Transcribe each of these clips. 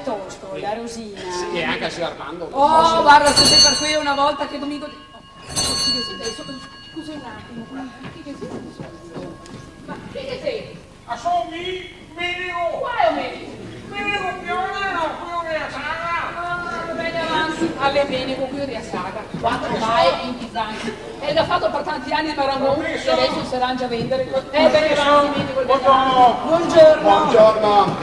piuttosto, la Rosina. Sì, e anche il signor Armando. Oh, guarda, se sei per qui una volta che Domingo... Scusa un attimo, chi che sei? Ma chi che sei? A sono medico! Quale medico? Medico Piona, quello della saga! Bene avanti, alle bene con cui riassaga. Quattro mai in pizzanti. E l'ha fatto per tanti anni il Maramon e adesso si arrangia a vendere. Bene avanti, medico. Buongiorno! Buongiorno. Buongiorno.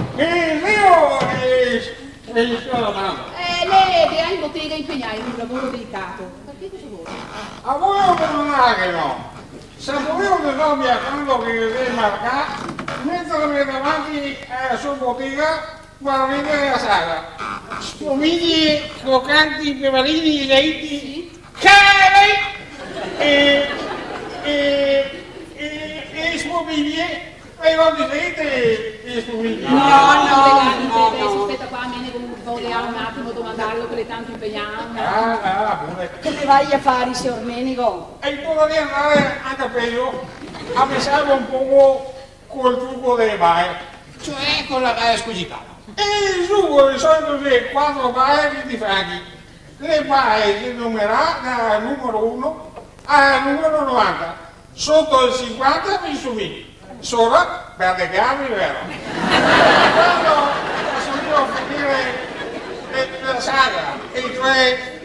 Il signor Armando. Lei è in bottega impegnata in un lavoro delicato. Perché cosa vuole? A voi non è che no! Se volevo che non mi quando che deve marcare, mentre davanti alla sua bottega, va a vendere la saga. Spumini, croccanti, peperini, leiti, cari e spumini. E non dite e spumini. No. Aspetta qua, me ne volevo un attimo domandarlo per le tanto impegnato. Pure. Come vai gli affari, signor Menigo? E potrei andare a capello a pensare un po' col trucco delle baie. Cioè con la gaia squisitata. E il sugo di solito è 4 baie 20 franchi. Le baie si numerano dal numero 1 al numero 90. Sotto il 50 mi sumini. Sopra per le gambe, vero? Quando sono finire la saga, e cioè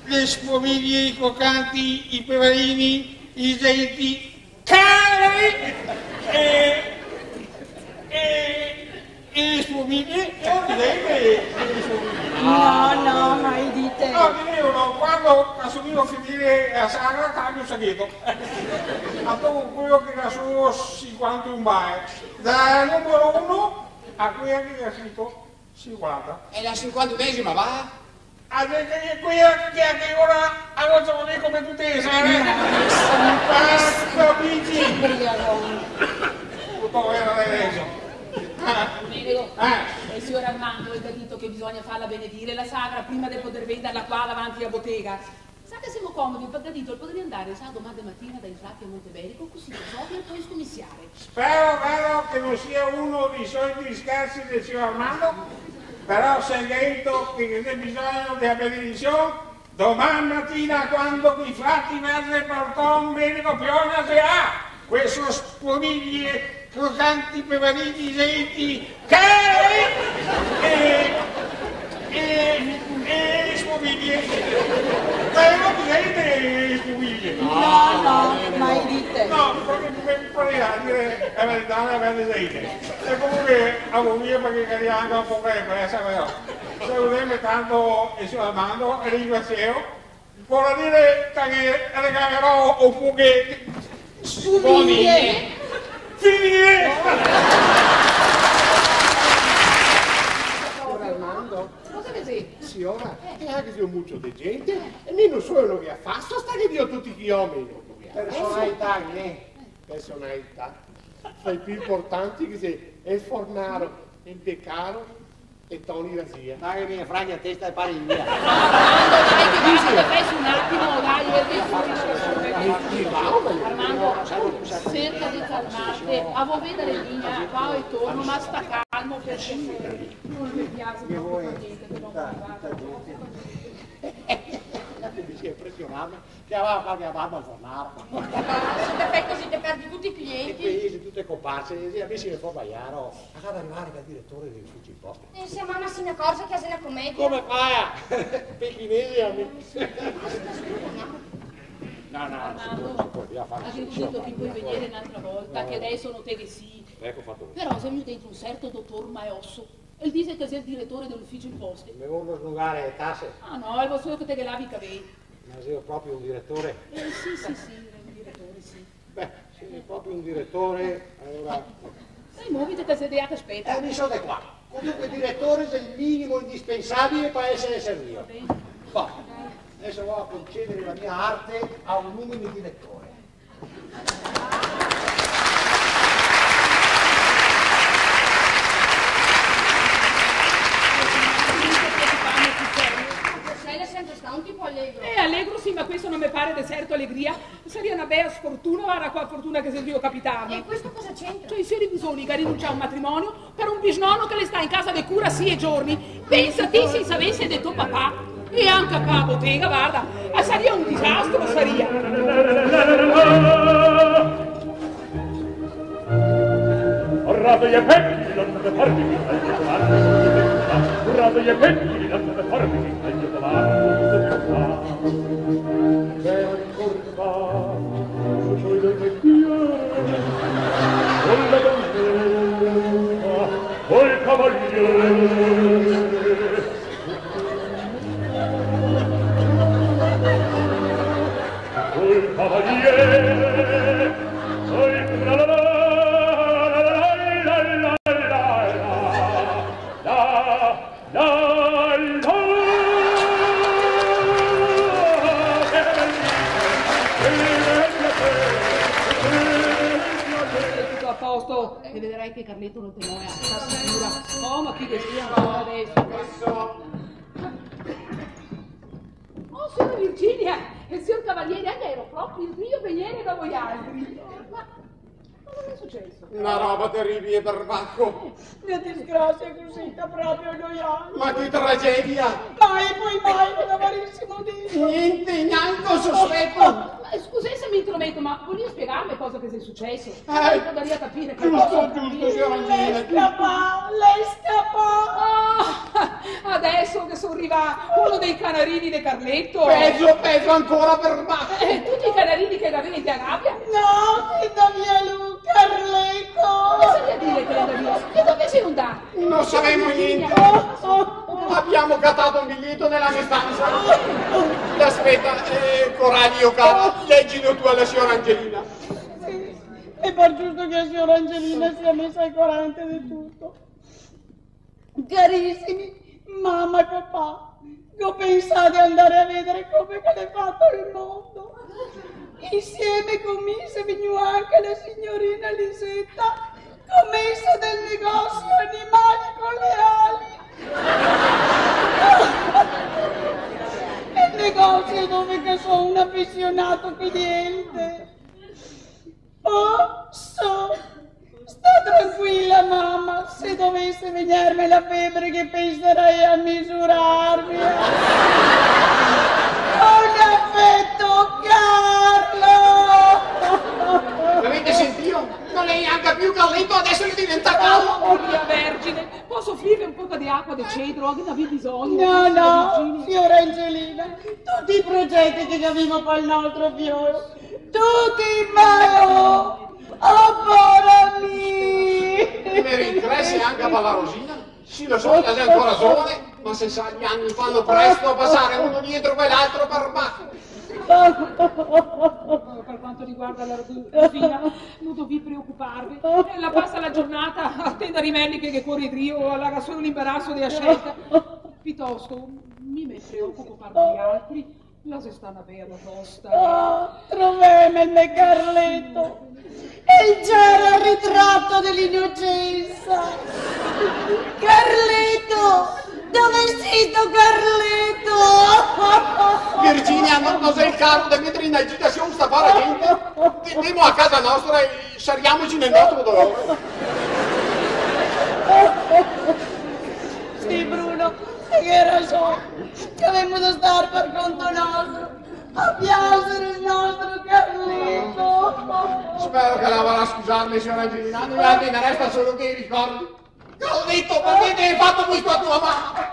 le spumiglie, i croccanti, i peperini, i zeiti, cari e le spumiglie, No, mai dite. no, mi dicono, quando sono finire la saga, cambio un sacchetto. A dopo quello che era solo 51 baie. Dal numero 1 a quello che era scritto 50. E la 51esima va? A quella che ora allora non è come tutte le sere. Capisci? Tutto era adesso. Menigo, il signor Armando è detto che bisogna farla benedire la sagra prima di poter venderla qua davanti alla bottega. Sa che siamo comodi, il Pagradito, potrei andare sa domani mattina dai frati a Monteberico, così lo so e poi scommissiare. Spero vero che non sia uno dei soliti scherzi del signor Armando, però se è detto che c'è bisogno della benedizione, domani mattina quando i frati verranno portò un medico Piona se ha questo spumiglie, croccanti, peperini, zeiti, cari e spumiglie. Ma non direte spumiglie. No, mai dite. No, perché a dire la verità, la verità e comunque a voi perché cariamo un po' per presa, però se volete tanto il signor Armando e ringrazio, vorrà dire che regalerò un po' che Spumiglie. finire! Signor Armando, Cosa che sì? signora, e anche se mucho di gente, e non solo che fa, sta che dio tutti gli uomini. Personalità, personalità. Fra i più importanti che sei il fornaro, il beccaro e Tony Razia. Dai che mi fraglia a testa e pari via. Armando, dai che mi si pensi un attimo, dai, Armando, cerca di calmarti, a voi vedere linea, va e torno, ma sta calmo perché non mi piace proprio la gente che non va. Mi si è impressionato che aveva qualche barba al fornaro. Se te fai così te perdi tutti i E clienti. qui tutte comparse, e a me si ne può baiare, ad arrivare dal direttore dell'ufficio imposte. E se mamma se ne accorge che è una commedia. Come fai a? Pechinesi a me. No, Armando, si può via fare avevo detto che puoi venire un'altra volta, che adesso non te che sì. Ecco fatto bene. Però sei venuto dentro un certo dottor Maeosso. E dice che sei il direttore dell'ufficio imposte. Mi voglio slungare le tasse, Ah no, è lo solo che te che lavi i capelli. ma se io proprio un direttore. Sì, un direttore, sì. Beh, se è proprio un direttore, allora. E muoviti che sei che aspetta. Mi sono qua. Comunque direttore del minimo indispensabile per essere servito. Poi, adesso vado a concedere la mia arte a un umile direttore. Sei sempre sta un tipo allegro. Allegro sì, ma questo questo non mi pare di certo allegria. Sarebbe una bella sfortuna, guarda qua fortuna che se io capitarmi. E questo cosa c'entra? Cioè, se bisogna che rinuncia a un matrimonio per un bisnonno che le sta in casa di cura 6 giorni. Pensati se sapesse detto papà. E anche qua a bottega, guarda, sarebbe un disastro, sarebbe. Corrado gli effetti, non deve farmi che taglio comando. Corrado gli effetti, non deve farmi che taglio comando. Vero in corsa, su suoi due vecchieri, con la donnetta, col cavaliere. Col cavaliere, col tralala. E vedrai che Carletto non te muore, sicura. Oh, ma chi che sia ancora adesso? Oh, signora Virginia, e il signor Cavaliere, anche ero proprio il mio veniere da voi altri. Ma cosa è successo? Una roba terribile, perbacco. Una disgrazia così, da proprio noi altri. Ma che tragedia! Mai, poi mai, con amarissimo Dio. Niente, neanche un sospetto. Scusi se mi intrometto, ma volevi spiegarmi cosa che è successo? Potrei capire che Giusto, signora Angelina. Lei scappò. Adesso che sono arrivato uno dei canarini di Carletto. Peggio ancora, perbacco. Tutti i canarini che avete a gabbia. No, che da via lui, Carletto. Come sai a dire che da via? E dove sei andato? Non sapevamo niente. Abbiamo cattato un biglietto nella mia stanza. Aspetta, Coraggio, caro, leggilo tu alla signora Angelina. Sì, è per giusto che la signora Angelina sia messa al corrente di tutto. Carissimi, mamma e papà, ho pensato di andare a vedere come che l'è fatto il mondo. Insieme con me se veniva anche la signorina Lisetta, commessa del negozio animali con le ali. Il negozio dove che sono un appassionato cliente. Oh, sta tranquilla mamma, se dovesse venirmi la febbre che penserei a misurarmi. Un affetto, Carlo! L'avete sentito? Non è neanche più Carletto, adesso gli diventa caldo. Oh, mia Vergine, posso offrirle un po' di acqua di cedro, anche ne avevi bisogno. No, signora Angelina, tutti i progetti che abbiamo per il nostro fiore, tutti in mano, amore Mi rinteressa anche per la Rosina. Sì, lo so che sei ancora giovane, ma se sa gli anni fanno presto a passare uno dietro quell'altro perbacco. Per quanto riguarda la Rosina, non dovevi preoccuparvi. La passa la giornata a tendere i melliche che corri Dio, alla solo l'imbarazzo della scelta. Piuttosto mi preoccupo per gli altri. La se stanno bene tosta. Troviamo il mio Carletto. E già era il ritratto dell'innocenza. Carletto! Dove sei tu, Carletto? Virginia, non sei il caro da mettere in agitazione sta para gente. Andiamo a casa nostra e saliamoci nel nostro dolore. Sì, Bruno, hai ragione. Che avevamo da stare per conto nostro. A piangere il nostro Carletto. Spero che la vorrà scusarmi, signora Angelina. Noi altri ne resta solo che i ricordi. Carletto, perché ti hai fatto questo a tua mamma?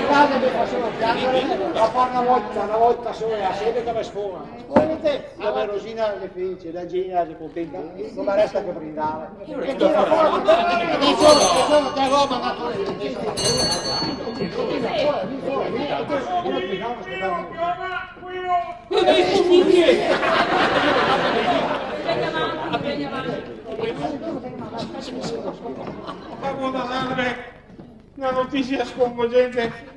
Guarda che facciamo piangere, ma fa una volta sola, sempre come sfuma. Vedete, la Rosina le felice, la Gina è contenta, non resta che brindare. E tira fuori, te avevo mandato Acabo de darle una noticia sconvolgente,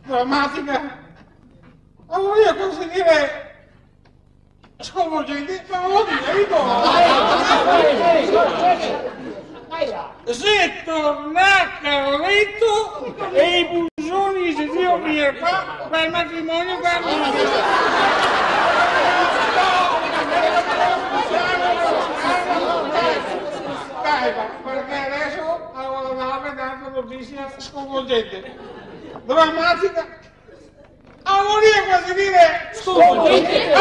drammatica. La voy a conseguire sconvolgente, ma non lo dico. se torna Carletto e i busoni si devono venire qua per il matrimonio per dai, perché adesso avevo un'altra notizia sconvolgente, drammatica. Volevo quasi dire sconvolgente.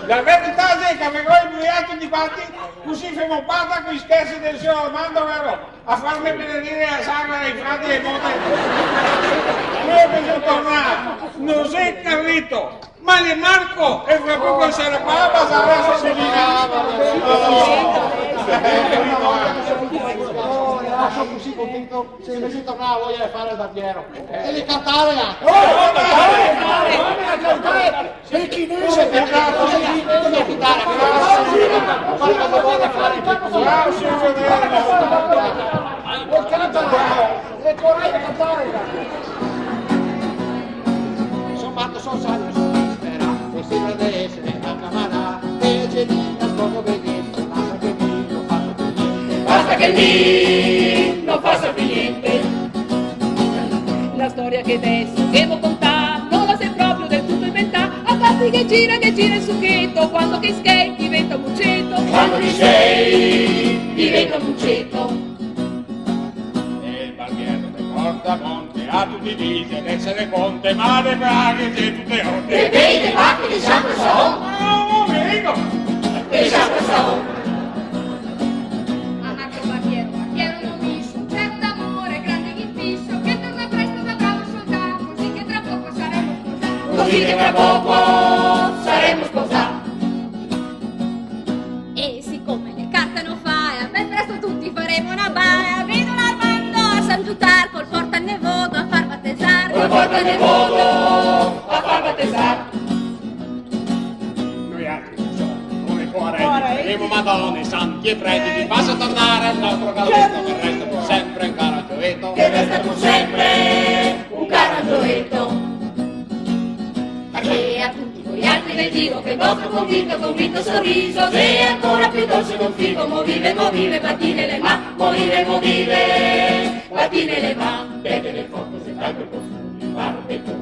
La verità è che avevo inviato di fatti così famo parte con i scherzi del signor Armando Vero a farmi benedire la sagra dei frati e mote. Quello che sono tornato non sei Carlito, ma è Marco e fra poco sarà qua a basare la sono così contento, se invece di tornare voglia di fare il barbiero e di cantare anche. Sei chinese per caso, sei chinese di chitarra, fare quando voglia fare il picco. Bravo, signor vuoi cantare? E vorrei cantare. Sono matto, sono salvo, sono disperato, e sembra di essere la camarà, e c'è lì la cosa benissimo, basta che mi non faccio più niente. Basta che mi non faccia più niente. La storia che adesso devo contare non la sei proprio del tutto inventata. A parte che gira il succhetto, quando che skate diventa un muccetto. Quando che skate diventa un muccetto. E il barbiero del Portamonte a tutti dice d'essere conte, ma le braghe c'è tutte rotte. E vedi le macchine di sempre sono. No, mi dico. E sempre sono. Così che tra poco saremo sposati. E siccome le carte non fai, ben presto tutti faremo una baia. Vedo l'Armando a San Giutar col porta al nevodo a far battesare. Col porta al nevodo a far battesare. Noi altri come cuore faremo Madonna, santi e preti, ti faccia tornare al nostro Carletto, che resta per sempre un caro giovetto. Che resta per sempre un caro giovetto. E a tutti voi altri vi dico che il vostro convinto sorriso è ancora più dolce che un fico. Movive, battine le mani, movive, battine le mani, perché nel fuoco se tanto profumo,